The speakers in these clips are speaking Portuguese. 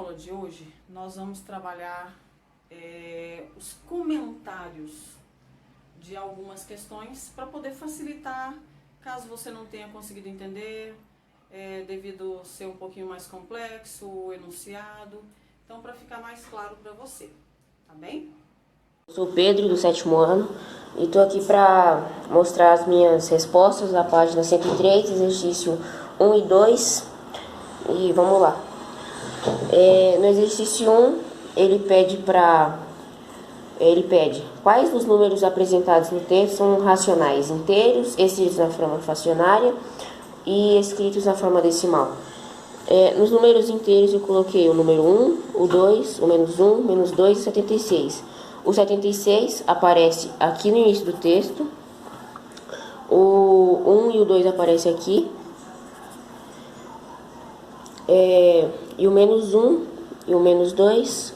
aula de hoje, nós vamos trabalhar os comentários de algumas questões para poder facilitar, caso você não tenha conseguido entender, devido ser um pouquinho mais complexo, o enunciado. Então, para ficar mais claro para você, tá bem? Sou Pedro, do 7º ano, e estou aqui para mostrar as minhas respostas da página 103, exercício 1 e 2, e vamos lá. No exercício 1, ele pede quais dos números apresentados no texto são racionais, inteiros, escritos na forma fracionária e escritos na forma decimal. Nos números inteiros eu coloquei o número 1, o 2, o -1, -2 e 76. O 76 aparece aqui no início do texto, o 1 e o 2 aparecem aqui, e o -1 e o -2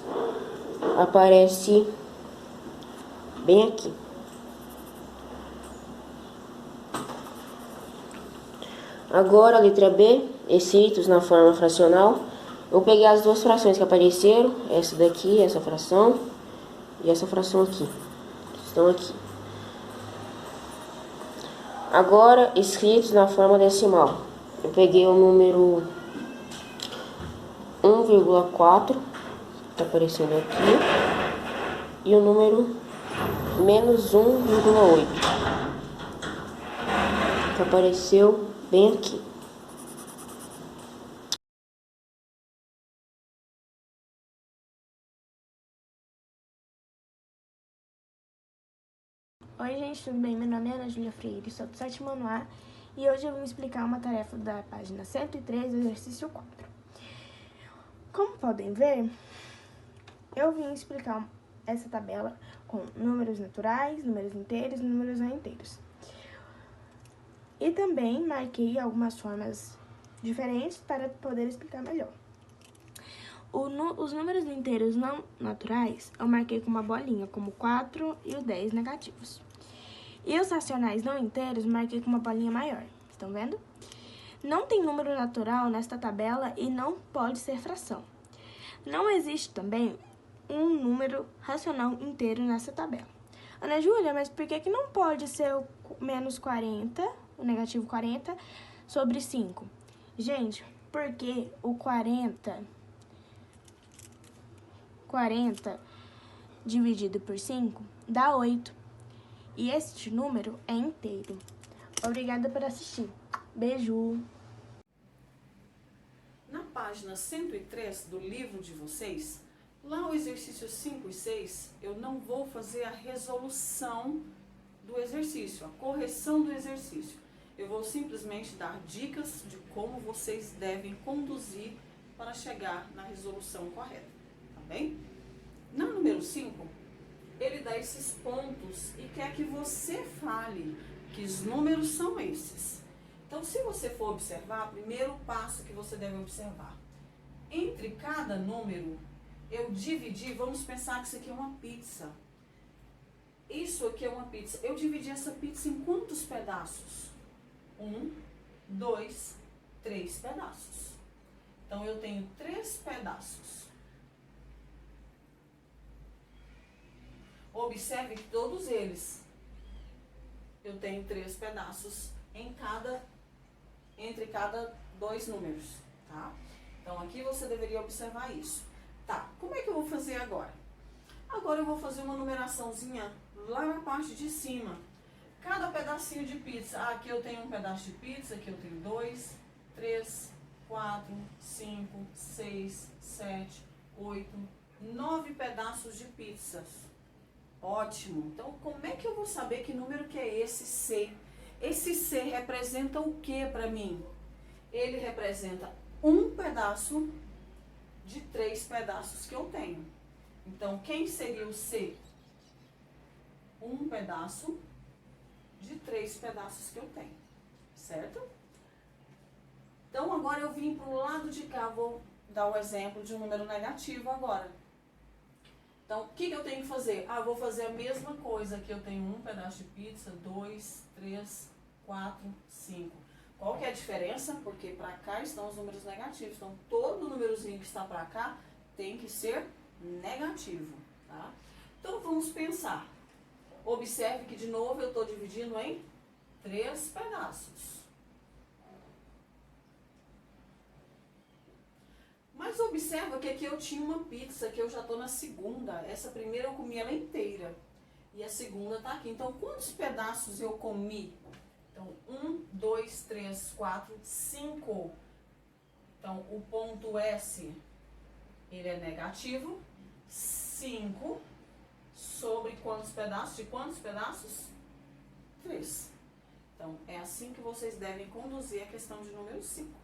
aparece bem aqui. Agora a letra B, escritos na forma fracional. Eu peguei as duas frações que apareceram, essa daqui, essa fração e essa fração aqui, estão aqui. Agora, escritos na forma decimal. Eu peguei o número 1,4, está aparecendo aqui, e o número -1,8, que apareceu bem aqui. Oi gente, tudo bem? Meu nome é Ana Júlia Freire, sou do 7º ano A e hoje eu vim explicar uma tarefa da página 103 do exercício 4. Como podem ver, eu vim explicar essa tabela com números naturais, números inteiros e números não inteiros. E também marquei algumas formas diferentes para poder explicar melhor. Os números inteiros não naturais eu marquei com uma bolinha, como o 4 e o 10 negativos. E os racionais não inteiros marquei com uma bolinha maior, estão vendo? Não tem número natural nesta tabela e não pode ser fração. Não existe também um número racional inteiro nessa tabela. Ana Júlia, mas por que não pode ser o -40, o negativo 40, sobre 5? Gente, porque o 40 dividido por 5 dá 8. E este número é inteiro. Obrigada por assistir. Beijo! Na página 103 do livro de vocês, lá o exercício 5 e 6, eu não vou fazer a resolução do exercício, a correção do exercício. Eu vou simplesmente dar dicas de como vocês devem conduzir para chegar na resolução correta, tá bem? Na número 5, ele dá esses pontos e quer que você fale que os números são esses. Então, se você for observar, primeiro passo que você deve observar. Entre cada número, eu dividi, vamos pensar que isso aqui é uma pizza. Isso aqui é uma pizza. Eu dividi essa pizza em quantos pedaços? 1, 2, 3 pedaços. Então, eu tenho 3 pedaços. Observe que todos eles, eu tenho 3 pedaços entre cada 2 números, tá? Então, aqui você deveria observar isso. Tá, como é que eu vou fazer agora? Agora eu vou fazer uma numeraçãozinha lá na parte de cima. Cada pedacinho de pizza. Aqui eu tenho um pedaço de pizza, aqui eu tenho 2, 3, 4, 5, 6, 7, 8, 9 pedaços de pizzas. Ótimo. Então, como é que eu vou saber que número que é esse C? Esse C representa o que para mim? Ele representa um pedaço de 3 pedaços que eu tenho. Então, quem seria o C? Um pedaço de 3 pedaços que eu tenho, certo? Então, agora eu vim para o lado de cá, vou dar o exemplo de um número negativo agora. Então, o que eu tenho que fazer? Vou fazer a mesma coisa, que eu tenho um pedaço de pizza, 2, 3, 4, 5. Qual que é a diferença? Porque para cá estão os números negativos. Então, todo númerozinho que está para cá tem que ser negativo, tá? Então vamos pensar. Observe que de novo eu estou dividindo em 3 pedaços. Mas observa que aqui eu tinha uma pizza, que eu já estou na segunda. Essa primeira eu comi ela inteira. E a segunda está aqui. Então, quantos pedaços eu comi? Então, 1, 2, 3, 4, 5. Então, o ponto S, ele é negativo. 5 sobre quantos pedaços? De quantos pedaços? 3. Então, é assim que vocês devem conduzir a questão de número 5.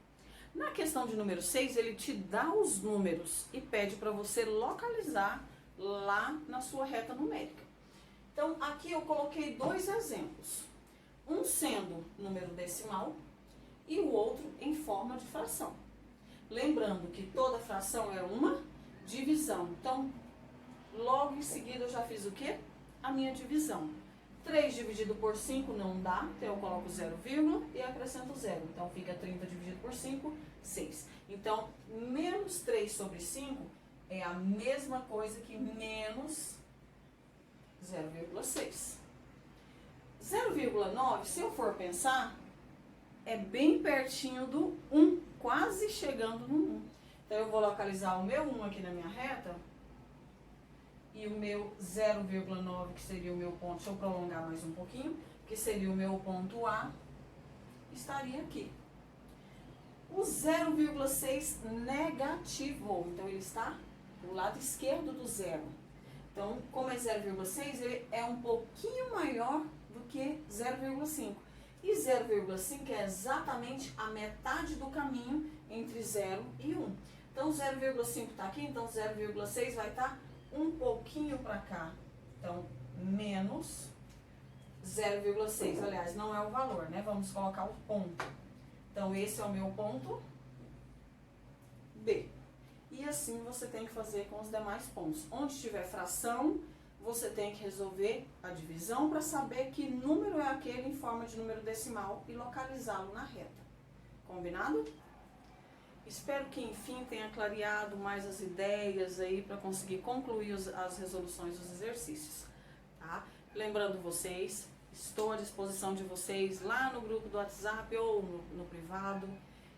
Na questão de número 6, ele te dá os números e pede para você localizar lá na sua reta numérica. Então, aqui eu coloquei 2 exemplos. Um sendo número decimal e o outro em forma de fração. Lembrando que toda fração é uma divisão. Então, logo em seguida eu já fiz o quê? A minha divisão. 3 dividido por 5 não dá, então eu coloco 0, e acrescento 0. Então, fica 30 dividido por 5, 6. Então, menos 3 sobre 5 é a mesma coisa que menos 0,6. 0,9, se eu for pensar, é bem pertinho do 1, quase chegando no 1. Então, eu vou localizar o meu 1 aqui na minha reta. E o meu 0,9, que seria o meu ponto, deixa eu prolongar mais um pouquinho, que seria o meu ponto A, estaria aqui. O 0,6 negativo, então ele está do lado esquerdo do zero. Então, como é 0,6, ele é um pouquinho maior do que 0,5. E 0,5 é exatamente a metade do caminho entre 0 e 1. Então, 0,5 está aqui, então 0,6 vai estar um pouquinho para cá. Então, menos 0,6. Aliás, não é o valor, né? Vamos colocar o ponto. Então, esse é o meu ponto B. E assim você tem que fazer com os demais pontos. Onde tiver fração, você tem que resolver a divisão para saber que número é aquele em forma de número decimal e localizá-lo na reta. Combinado? Espero que, enfim, tenha clareado mais as ideias aí para conseguir concluir as resoluções dos exercícios, tá? Lembrando vocês, estou à disposição de vocês lá no grupo do WhatsApp ou no privado.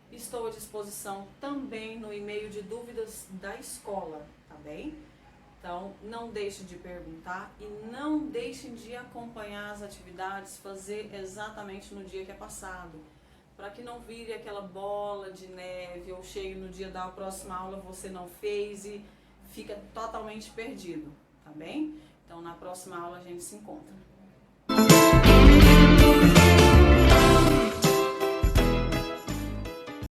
Estou à disposição também no e-mail de dúvidas da escola, tá bem? Então, não deixem de perguntar e não deixem de acompanhar as atividades, fazer exatamente no dia que é passado, para que não vire aquela bola de neve ou chegue no dia da próxima aula você não fez e fica totalmente perdido, tá bem? Então, na próxima aula a gente se encontra.